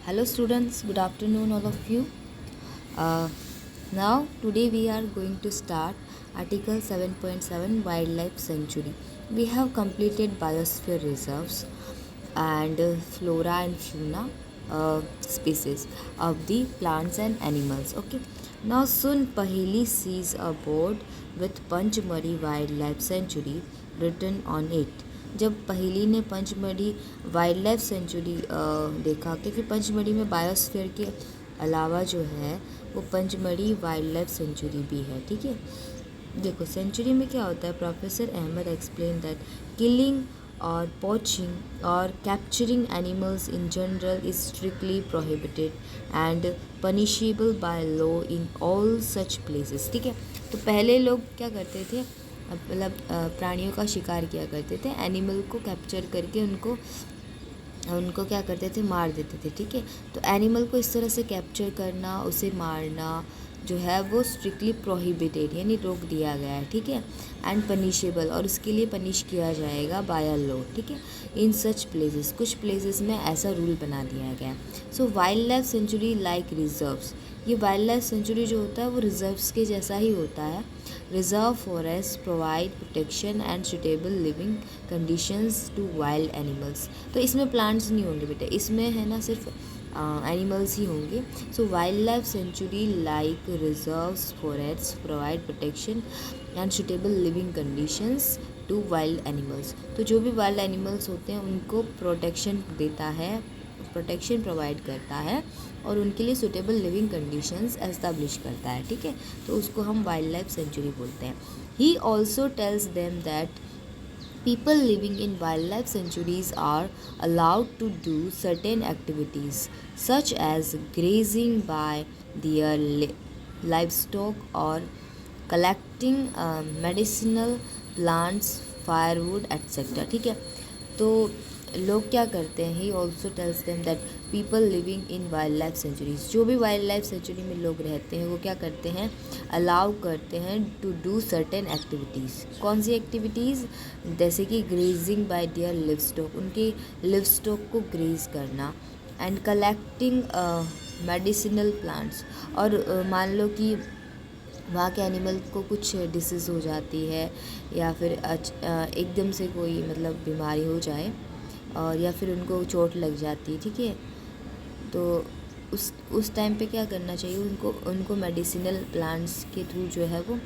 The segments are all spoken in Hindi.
Hello students, good afternoon all of you. Uh, Now today we are going to start Article 7.7 Wildlife Sanctuary. We have completed biosphere reserves and flora and fauna species of the plants and animals. Okay. Now soon Paheli sees a board with Panchmari Wildlife Sanctuary written on it. जब पहेली ने पंचमढ़ी वाइल्ड लाइफ सेंचुरी देखा, क्योंकि पंचमढ़ी में बायोस्फीयर के अलावा जो है वो पंचमढ़ी वाइल्ड लाइफ सेंचुरी भी है। ठीक है, देखो सेंचुरी में क्या होता है। Professor Ahmad explain that killing और पोचिंग और capturing animals in general is strictly prohibited and punishable by law in all such places. ठीक है, तो पहले लोग क्या करते थे, मतलब प्राणियों का शिकार किया करते थे, एनिमल को कैप्चर करके उनको क्या करते थे, मार देते थे। ठीक है, तो एनिमल को इस तरह से कैप्चर करना, उसे मारना जो है वो स्ट्रिक्टली प्रोहिबिटेड यानी रोक दिया गया है। ठीक है, एंड पनिशेबल और उसके लिए पनिश किया जाएगा बाय लॉ। ठीक है, इन सच प्लेसेस, कुछ प्लेसेस में ऐसा रूल बना दिया गया है। So wild life sanctuary like reserves, ये वाइल्ड लाइफ सेंचुरी जो होता है वो रिजर्व्स के जैसा ही होता है। Reserve forest provide protection and suitable living conditions to wild animals. तो इसमें प्लांट्स नहीं होंगे बेटा, इसमें है ना सिर्फ एनिमल्स ही होंगे। So wild life sanctuary like reserves forest provide protection and suitable living conditions to wild animals. तो जो भी वाइल्ड एनिमल्स होते हैं उनको प्रोटेक्शन देता है, प्रोटेक्शन प्रोवाइड करता है और उनके लिए सुटेबल लिविंग कंडीशंस एस्टैब्लिश करता है। ठीक है, तो उसको हम वाइल्ड लाइफ सेंचुरी बोलते हैं। He also tells them that people living in wildlife sanctuaries are allowed to do certain activities such as grazing by their livestock or collecting medicinal plants, firewood etc. ठीक है, तो लोग क्या करते हैं, he also tells them that people living in wild life sanctuaries, जो भी वाइल्ड लाइफ सेंचुरी में लोग रहते हैं वो क्या करते हैं, अलाउ करते हैं टू डू सर्टेन एक्टिविटीज़। कौन सी एक्टिविटीज़, जैसे कि grazing bye there live stock, उनके लिव स्टॉक को ग्रेज करना, एंड कलेक्टिंग मेडिसिनल प्लांट्स, और मान लो कि वहाँ के एनिमल को कुछ डिसीज़ हो जाती है या फिर एकदम से कोई मतलब बीमारी हो जाए और या फिर उनको चोट लग जाती है। ठीक है, तो उस टाइम पे क्या करना चाहिए, उनको मेडिसिनल प्लांट्स के थ्रू जो है वो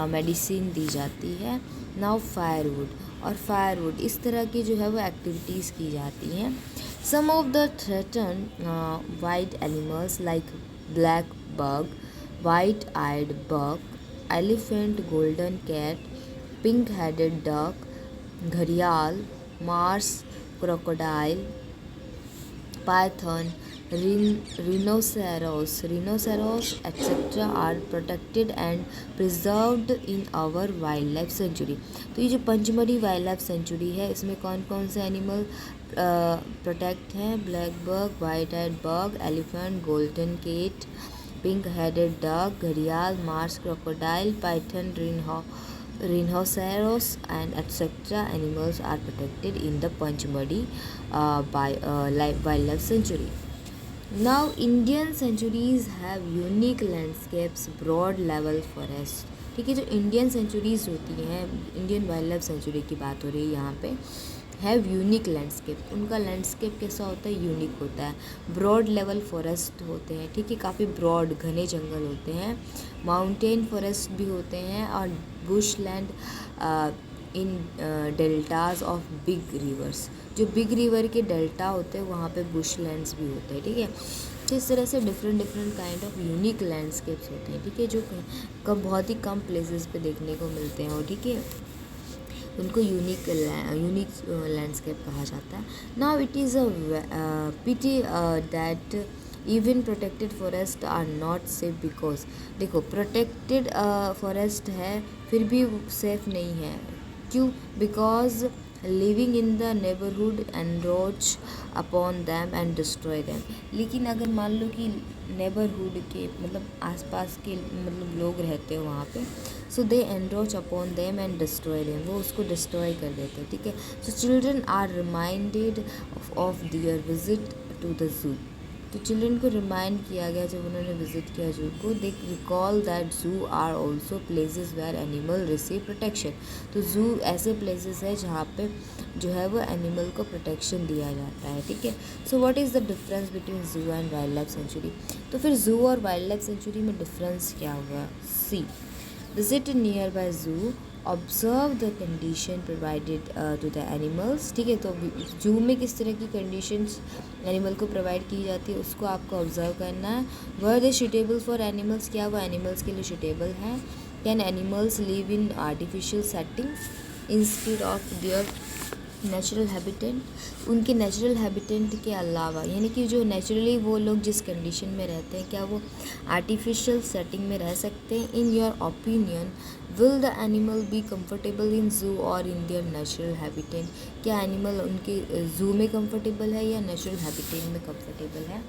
मेडिसिन दी जाती है। नाउ फायरवुड, और फायरवुड इस तरह की जो है वो एक्टिविटीज़ की जाती हैं। Some of the threaten wild animals like black buck, white-eyed buck, elephant, golden cat, pink-headed duck, घड़ियाल, marsh crocodile, python, rhinoceros etc. are protected and preserved in our wildlife sanctuary। तो ये जो पंचमढ़ी वाइल्ड लाइफ सेंचुरी है इसमें कौन कौन से एनिमल प्रोटेक्ट हैं, black buck, white eyed buck, elephant, golden cat, pink headed duck, घड़ियाल, marsh crocodile, python, rhinoceros and etc. animals are protected in the Panchmadi wildlife sanctuary. Now Indian sanctuaries have unique landscapes, broad level forests। ठीक है, जो इंडियन सेंचुरीज होती हैं, इंडियन वाइल्ड लाइफ सेंचुरी की बात हो रही है यहाँ पे, हैव यूनिक लैंडस्केप, उनका लैंडस्केप कैसा होता है, यूनिक होता है। ब्रॉड लेवल फॉरेस्ट होते हैं, ठीक है, काफ़ी ब्रॉड घने जंगल होते हैं। माउंटेन फॉरेस्ट भी होते हैं और Bush land in deltas of big reverse, जो बिग रिवर के डेल्टा होते हैं वहाँ पे बुश लैंड्स भी होते हैं। ठीक है, तो इस तरह से different kind of unique landscapes होते हैं। ठीक है, जो बहुत ही कम प्लेसेस पे देखने को मिलते हैं और ठीक है उनको यूनिक लैंडस्केप कहा जाता है। Now it is a pity that even protected forest are not safe because, देखो प्रोटेक्टेड फॉरेस्ट है फिर भी सेफ नहीं है, क्यों, because living in the neighbourhood encroach upon them and destroy them. लेकिन अगर मान लो कि नेबरहुड के मतलब आसपास के मतलब लोग रहते हैं वहाँ पे, so they encroach upon them and destroy them, वो उसको डिस्ट्रॉय कर देते हैं। ठीक है, so children are reminded of their visit to the zoo. तो चिल्ड्रन को रिमाइंड किया गया जब उन्होंने विजिट किया जू को, they recall that zoo are also places where animal receive protection. तो जू ऐसे प्लेसेस है जहाँ पे जो है वो एनिमल को प्रोटेक्शन दिया जाता है, ठीक है। So what is the difference between zoo and wild life sanctuary. तो फिर जू और वाइल्ड लाइफ सेंचुरी में डिफरेंस क्या हुआ। See, visit nearby zoo, observe the condition provided to the animals, ठीक है। तो जू में किस तरह की कंडीशंस एनिमल को प्रोवाइड की जाती है उसको आपको ऑब्जर्व करना है। वर दे सूटेबल फॉर एनिमल्स, क्या वो एनिमल्स के लिए सूटेबल हैं। Can animals live in artificial setting instead of their natural habitat, उनके नेचुरल हैबिटेट के अलावा, यानी कि जो नेचुरली वो लोग जिस कंडीशन में रहते हैं क्या वो आर्टिफिशियल सेटिंग में रह सकते हैं। In your opinion will the animal be comfortable in जू और इन देयर नेचुरल हैबिटेट, क्या एनिमल उनके जू में कंफर्टेबल है या नेचुरल हैबिटेट में कंफर्टेबल है।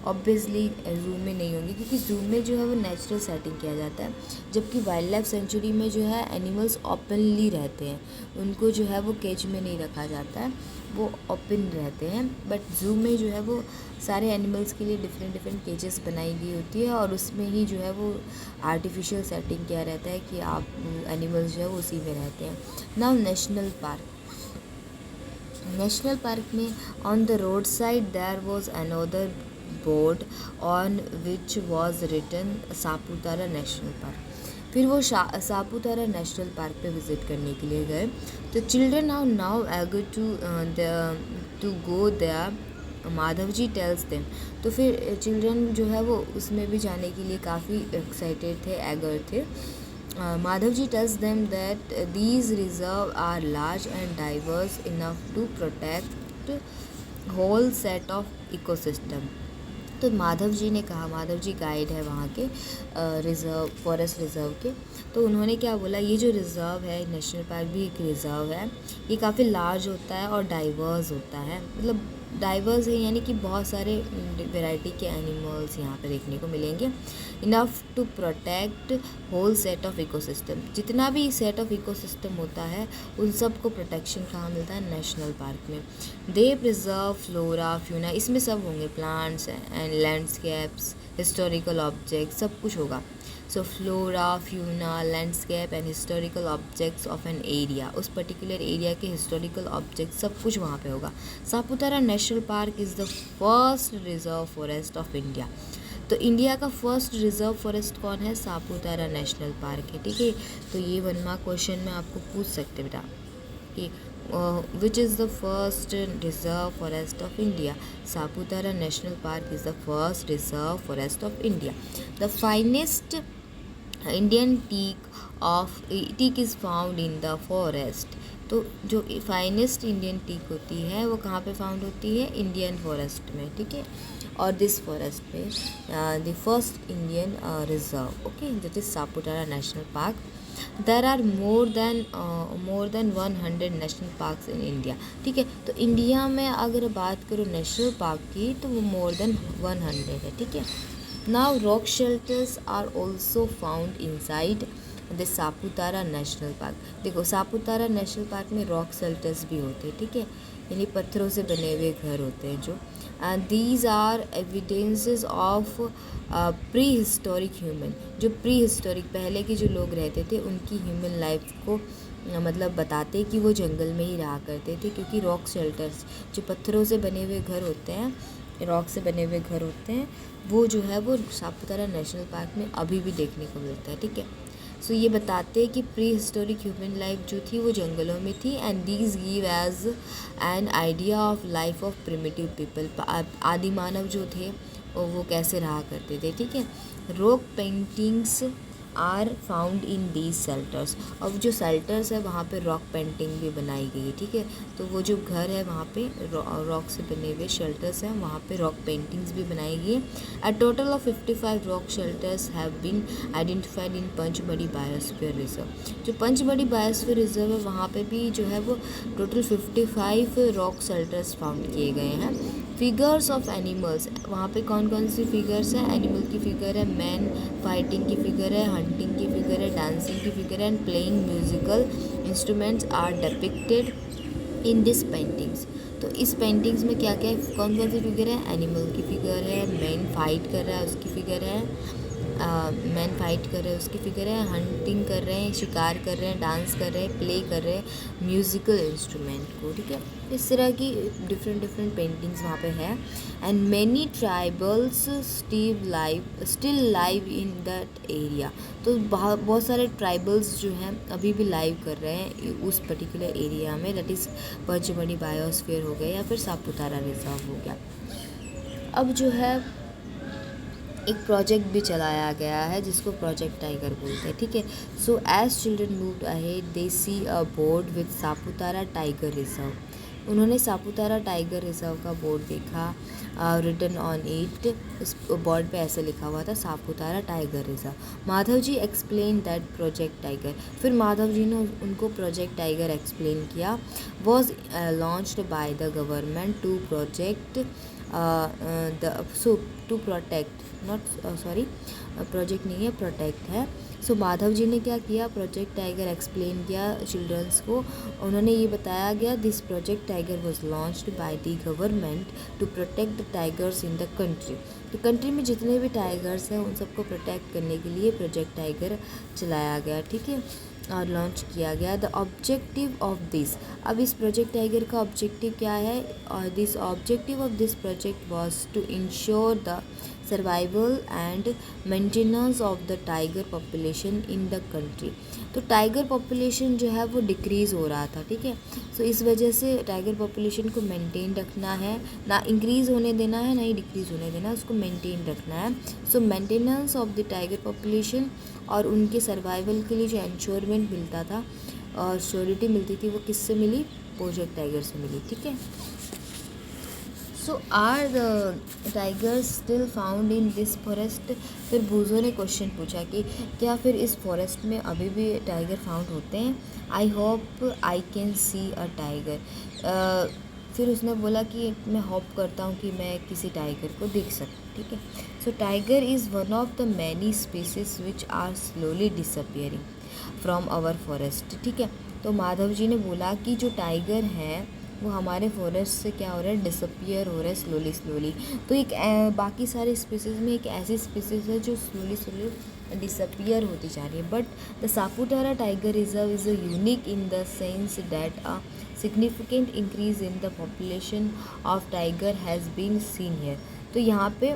ऑब्वियसली जू में नहीं होंगे क्योंकि जू में जो है वो नेचुरल सेटिंग किया जाता है, जबकि वाइल्ड लाइफ सेंचुरी में जो है एनिमल्स ओपनली रहते हैं, उनको जो है वो केज में नहीं रखा जाता है, वो ओपन रहते हैं। बट जू में जो है वो सारे एनिमल्स के लिए डिफरेंट डिफरेंट केजेस बनाई गई होती है और उसमें ही जो है वो आर्टिफिशियल सेटिंग किया रहता है कि आप एनिमल्स जो है वो उसी में रहते हैं। नाउ नेशनल पार्क में on the roadside there was another board on which was written Saputara national park. फिर वो सापुतारा नेशनल पार्क पे विज़िट करने के लिए गए। तो children are now eager to go there, Madhav ji tells them. तो फिर चिल्ड्रन जो है वो उसमें भी जाने के लिए काफ़ी एक्साइटेड थे, एगर थे। Madhav ji tells them that these reserve are large and diverse enough to protect whole set of ecosystem. तो माधव जी ने कहा, माधव जी गाइड है वहाँ के रिज़र्व, फॉरेस्ट रिज़र्व के। तो उन्होंने क्या बोला, ये जो रिज़र्व है, नेशनल पार्क भी एक रिज़र्व है, ये काफ़ी लार्ज होता है और डाइवर्स होता है। मतलब डाइवर्स है यानी कि बहुत सारे वैरायटी के एनिमल्स यहाँ पे देखने को मिलेंगे। Enough to protect whole set of ecosystem, जितना भी सेट ऑफ इकोसिस्टम होता है उन सब को प्रोटेक्शन कहाँ मिलता है, नेशनल पार्क में। दे प्रिजर्व फ्लोरा फ्यूना, इसमें सब होंगे, plants and landscapes, historical object, सब कुछ होगा। So flora fauna landscape and historical objects of an area, उस पर्टिकुलर एरिया के हिस्टोरिकल ऑब्जेक्ट सब कुछ वहाँ पे होगा। Saputara national park is the first reserve forest of India. तो इंडिया का फर्स्ट रिजर्व फॉरेस्ट कौन है, सापुतारा नेशनल पार्क है, ठीक है। तो ये 1 मार्क क्वेश्चन में आपको पूछ सकते बेटा कि which is the first reserve forest of India. Saputara National Park is the first reserve forest of India. The finest Indian teak is found in the forest. तो जो फाइनेस्ट इंडियन टीक होती है वो कहाँ पे फाउंड होती है, इंडियन फॉरेस्ट में, ठीक है। और दिस फॉरेस्ट में the first Indian reserve, okay, that is Saputara national park. There are more than 100 national parks in India, ठीक है। तो इंडिया में अगर बात करो नेशनल पार्क की तो वो मोर देन 100 है, ठीक है। Now rock shelters are also found inside the Saputara national park. देखो सापुतारा नेशनल पार्क में रॉक शेल्टर्स भी होते हैं, ठीक है, यानी पत्थरों से बने हुए घर होते हैं जो। And these are evidences of prehistoric human, जो प्री हिस्टोरिक पहले के जो लोग रहते थे उनकी ह्यूमन लाइफ को मतलब बताते कि वो जंगल में ही रहा करते थे, क्योंकि रॉक शेल्टर्स जो पत्थरों से बने हुए घर होते हैं, रॉक से बने हुए घर होते हैं, वो जो है वो सापुतारा नेशनल पार्क में अभी भी देखने को मिलता है, ठीक है। सो ये बताते हैं कि प्री हिस्टोरिक ह्यूमन लाइफ जो थी वो जंगलों में थी। And these give us an idea of life of primitive people, आदि मानव जो थे वो कैसे रहा करते थे, ठीक है। Rock paintings are found in these shelters, अब जो शेल्टर्स है वहाँ पे रॉक पेंटिंग भी बनाई गई है, ठीक है। तो वो जो घर है वहाँ पे रॉक से बने हुए शेल्टर्स हैं, वहाँ पे रॉक पेंटिंग्स भी बनाई गई है। A total of 55 rock shelters have been identified in Pachmarhi biosphere reserve. जो पंचमढ़ी बायोस्फीयर रिजर्व है वहाँ पे भी जो है वो टोटल 55 रॉक शेल्टर्स फाउंड किए गए हैं। फिगर्स ऑफ एनिमल्स, वहाँ पे कौन कौन सी फिगर्स हैं, एनिमल की फिगर है, मैन फाइटिंग की फिगर है, हंटिंग की फिगर है, डांसिंग की फिगर है, and playing musical instruments are depicted in this paintings. तो इस पेंटिंग्स में क्या क्या है, कौन कौन सी फिगर है, एनिमल की फिगर है, मैन फाइट कर रहा है उसकी फिगर है, मैन फाइट कर रहे हैं उसकी फिगर है, हंटिंग कर रहे हैं, शिकार कर रहे हैं, डांस कर रहे हैं, प्ले कर रहे हैं म्यूज़िकल इंस्ट्रूमेंट को, ठीक है। इस तरह की डिफरेंट डिफरेंट पेंटिंग्स वहाँ पे है। And many tribals still live in that area. तो बहुत सारे ट्राइबल्स जो हैं अभी भी लाइव कर रहे हैं उस पर्टिकुलर एरिया में, दैट इज़ पचमढ़ी बायोस्फीयर हो गया या फिर सापुतारा रिजर्व हो गया। अब जो है एक प्रोजेक्ट भी चलाया गया है जिसको प्रोजेक्ट टाइगर बोलते हैं, ठीक है। So as children moved ahead they see a board with Saputara tiger reserve. उन्होंने सापुतारा टाइगर रिजर्व का बोर्ड देखा, रिटन ऑन इट, उस बोर्ड पे ऐसे लिखा हुआ था Saputara tiger reserve. Madhav ji explain that project tiger, फिर माधव जी ने उनको प्रोजेक्ट टाइगर एक्सप्लेन किया। Was launched by the government to project to protect project नहीं है, प्रोटेक्ट है। सो माधव जी ने क्या किया, प्रोजेक्ट टाइगर एक्सप्लेन किया चिल्ड्रंस को। उन्होंने ये बताया गया, this project tiger was launched by the government to protect the tigers in the country. तो कंट्री में जितने भी टाइगर्स हैं उन सबको प्रोटेक्ट करने के लिए प्रोजेक्ट टाइगर चलाया गया, ठीक है, और लॉन्च किया गया। द ऑब्जेक्टिव ऑफ दिस, अब इस प्रोजेक्ट टाइगर का ऑब्जेक्टिव क्या है, और this objective of this project was to ensure the survival and maintenance of the tiger population in the country. तो टाइगर पॉपुलेशन जो है वो डिक्रीज़ हो रहा था, ठीक है। सो इस वजह से टाइगर पॉपुलेशन को मेंटेन रखना है, ना इंक्रीज़ होने देना है ना ही डिक्रीज़ होने देना है, उसको मेंटेन रखना है। So maintenance of the tiger population, और उनके सर्वाइवल के लिए जो इंश्योरमेंट मिलता था और श्योरिटी मिलती थी वो किससे मिली, प्रोजेक्ट टाइगर से मिली, ठीक है। So are the tigers still found in this forest. फिर बूजो ने क्वेश्चन पूछा कि क्या फिर इस फॉरेस्ट में अभी भी टाइगर फाउंड होते हैं। I hope I can see a tiger. फिर उसने बोला कि मैं होप करता हूँ कि मैं किसी टाइगर को देख सकूँ, ठीक है। So tiger is one of the many species which are slowly disappearing from our forest, ठीक है। तो माधव जी ने बोला कि जो टाइगर हैं वो हमारे फॉरेस्ट से क्या हो रहा है, डिसअपियर हो रहा है स्लोली। तो एक बाकी सारे स्पीसीज़ में एक ऐसी स्पीसीज़ है जो स्लोली डिसअपियर होती जा रही है। But the Saputara tiger reserve is a unique in the sense that a significant increase in the population of tiger has been seen here. तो यहाँ पे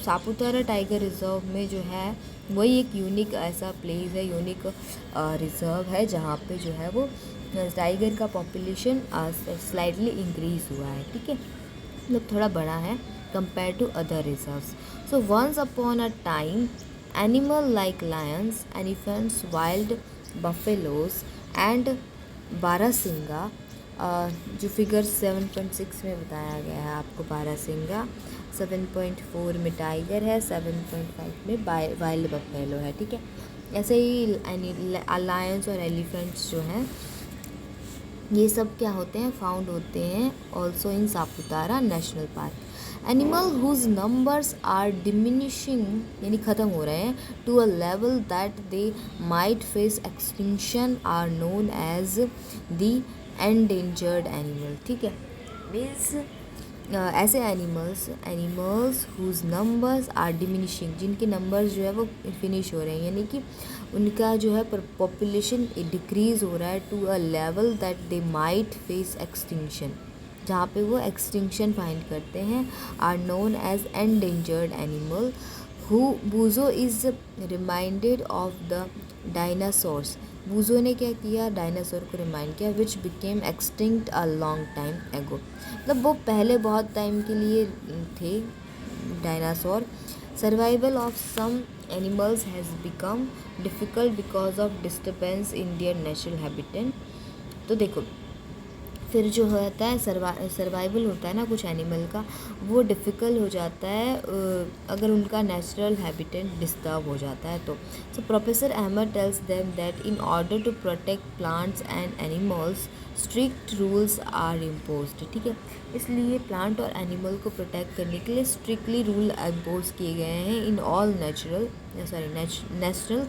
सापुतारा टाइगर रिजर्व में जो है वही एक यूनिक ऐसा प्लेस है, यूनिक रिजर्व है जहाँ पे जो है वो टाइगर का पॉपुलेशन स्लाइटली इंक्रीज हुआ है, ठीक है, मतलब थोड़ा बड़ा है compare to other reserves. So once upon a time animal like lions, elephants, wild buffaloes and barasingha, जो फिगर 7.6 में बताया गया है आपको बारहसिंगा, 7.4 में टाइगर है, 7.5 में वाइल्ड बफेलो है, ठीक है। ऐसे ही लायंस और एलिफेंट्स जो हैं ये सब क्या होते हैं, फाउंड होते हैं also in Saputara national park. Animal whose numbers are diminishing, यानी ख़त्म हो रहे हैं, to a level that they might face extinction are known as the endangered animal, ठीक है। मीन्स ऐसे animals whose numbers are diminishing, जिनके नंबर्स जो है वो फिनिश हो रहे हैं, यानी कि उनका जो है पॉपुलेशन डिक्रीज़ हो रहा है to a level that they might face extinction, जहाँ पे वो एक्सटिंक्शन फाइंड करते हैं, are known as endangered animal. Who Boojho is reminded of the dinosaurs. Boojho ने क्या किया, डायनासोर को रिमाइंड किया, which became extinct a long time ago, मतलब वो पहले बहुत टाइम के लिए थे dinosaur. Survival of some animals has become difficult because of disturbance in their natural habitat. तो देखो फिर जो होता है सर्वाइवल होता है ना कुछ एनिमल का, वो डिफ़िकल्ट हो जाता है अगर उनका नेचुरल हैबिटेट डिस्टर्ब हो जाता है तो। So professor Ahmad tells them that in order to protect plants and animals strict rules are imposed, ठीक है। इसलिए प्लांट और एनिमल को प्रोटेक्ट करने के लिए स्ट्रिक्टली रूल इम्पोज किए गए हैं in all national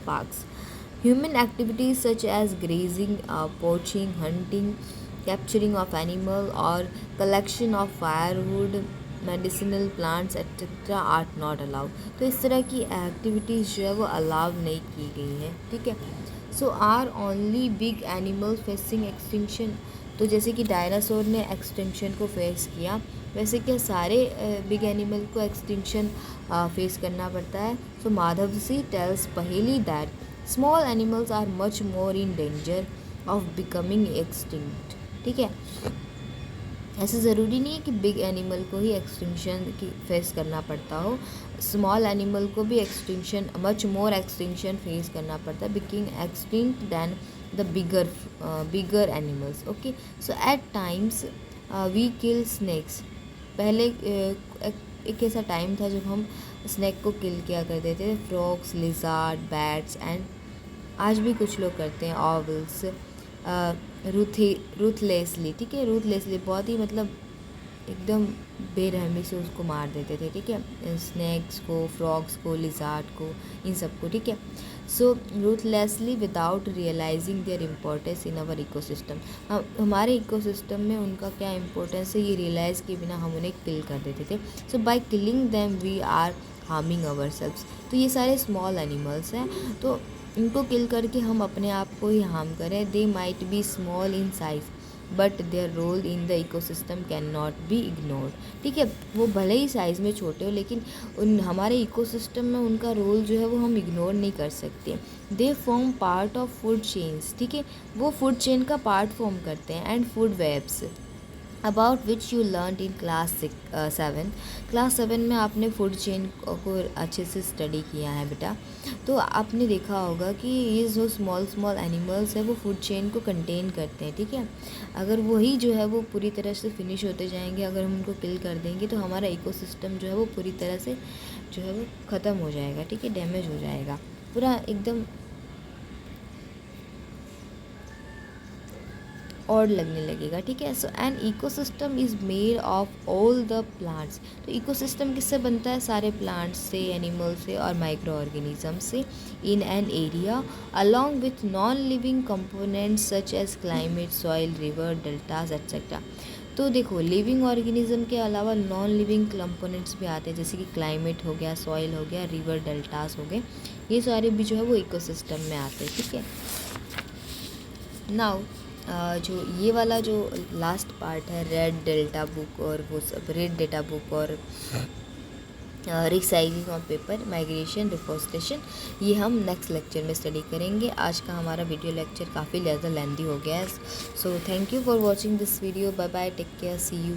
parks. Human activities such as grazing, poaching, hunting, capturing of animal or collection of firewood, medicinal plants etc. are not allowed. तो इस तरह की एक्टिविटीज़ जो है वो अलाउ नहीं की गई हैं, ठीक है. So are only big animal facing extinction. तो जैसे कि डायनासोर ने एक्सटिंक्शन को फेस किया, वैसे क्या सारे बिग एनिमल को एक्सटिंक्शन फेस करना पड़ता है. सो माधवसी tells Paheli that small animals are much more in danger of becoming extinct. ठीक है, ऐसे ज़रूरी नहीं है कि बिग एनिमल को ही एक्सटिंक्शन की फेस करना पड़ता हो. स्मॉल एनिमल को भी extinction, much more extinction face करना पड़ता है, becoming extinct than the bigger animals. Okay, so at times we kill snakes. पहले एक ऐसा टाइम था जब हम स्नेक को किल किया करते थे. फ्रॉग्स, लिजार्ड, बैट्स एंड आज भी कुछ लोग करते हैं ऑवल्स. रूथलेसली, ठीक है, रूथलेसली बहुत ही मतलब एकदम बेरहमी से उसको मार देते थे. ठीक है, स्नैक्स को, फ्रॉग्स को, लिजार्ड को, इन सबको. ठीक है, so ruthlessly without realising their importance in our ecosystem. हमारे इकोसिस्टम में उनका क्या इम्पोर्टेंस है ये रियलाइज़ के बिना हम उन्हें किल कर देते थे. So by killing them we are harming ourselves. तो ये सारे स्मॉल एनिमल्स हैं, तो इनको किल करके हम अपने आप को ही हार्म करें. They might be small in size but their role in the ecosystem cannot be ignored. ठीक है, वो भले ही साइज़ में छोटे हो लेकिन उन हमारे इकोसिस्टम में उनका रोल जो है वो हम इग्नोर नहीं कर सकते. They form part of food chains. ठीक है, वो फूड चेन का पार्ट फॉर्म करते हैं. And food webs about which you learn in class 7. Class 7 में आपने फूड चेन को अच्छे से स्टडी किया है बेटा. तो आपने देखा होगा कि ये जो स्मॉल एनिमल्स है वो फूड चेन को कंटेन करते हैं. ठीक है, अगर वही जो है वो पूरी तरह से फिनिश होते जाएंगे, अगर हम उनको किल कर देंगे तो हमारा इकोसिस्टम जो है वो पूरी तरह से जो है वो ख़त्म हो जाएगा. ठीक है, डैमेज हो जाएगा पूरा एकदम और लगने लगेगा. ठीक है, so an ecosystem is made of all the plants. तो इकोसिस्टम किससे बनता है? सारे प्लांट्स से, एनिमल से और माइक्रो ऑर्गेनिज्म से. In an area along with non living components such as climate, soil, river, deltas etcetera. तो देखो, लिविंग ऑर्गेनिज्म के अलावा नॉन लिविंग कंपोनेंट्स भी आते हैं, जैसे कि क्लाइमेट हो गया, सॉइल हो गया, रिवर, डेल्टास हो गए. ये सारे भी जो है वो इकोसिस्टम में आते हैं. ठीक है, नाउ जो ये वाला जो लास्ट पार्ट है, रेड डेल्टा बुक और वो सब, रेड डेटा बुक और recycling of paper, migration, deforestation, ये हम नेक्स्ट लेक्चर में स्टडी करेंगे. आज का हमारा वीडियो लेक्चर काफ़ी ज़्यादा लेंदी हो गया है. So thank you for watching this video. Bye bye, take care, see you.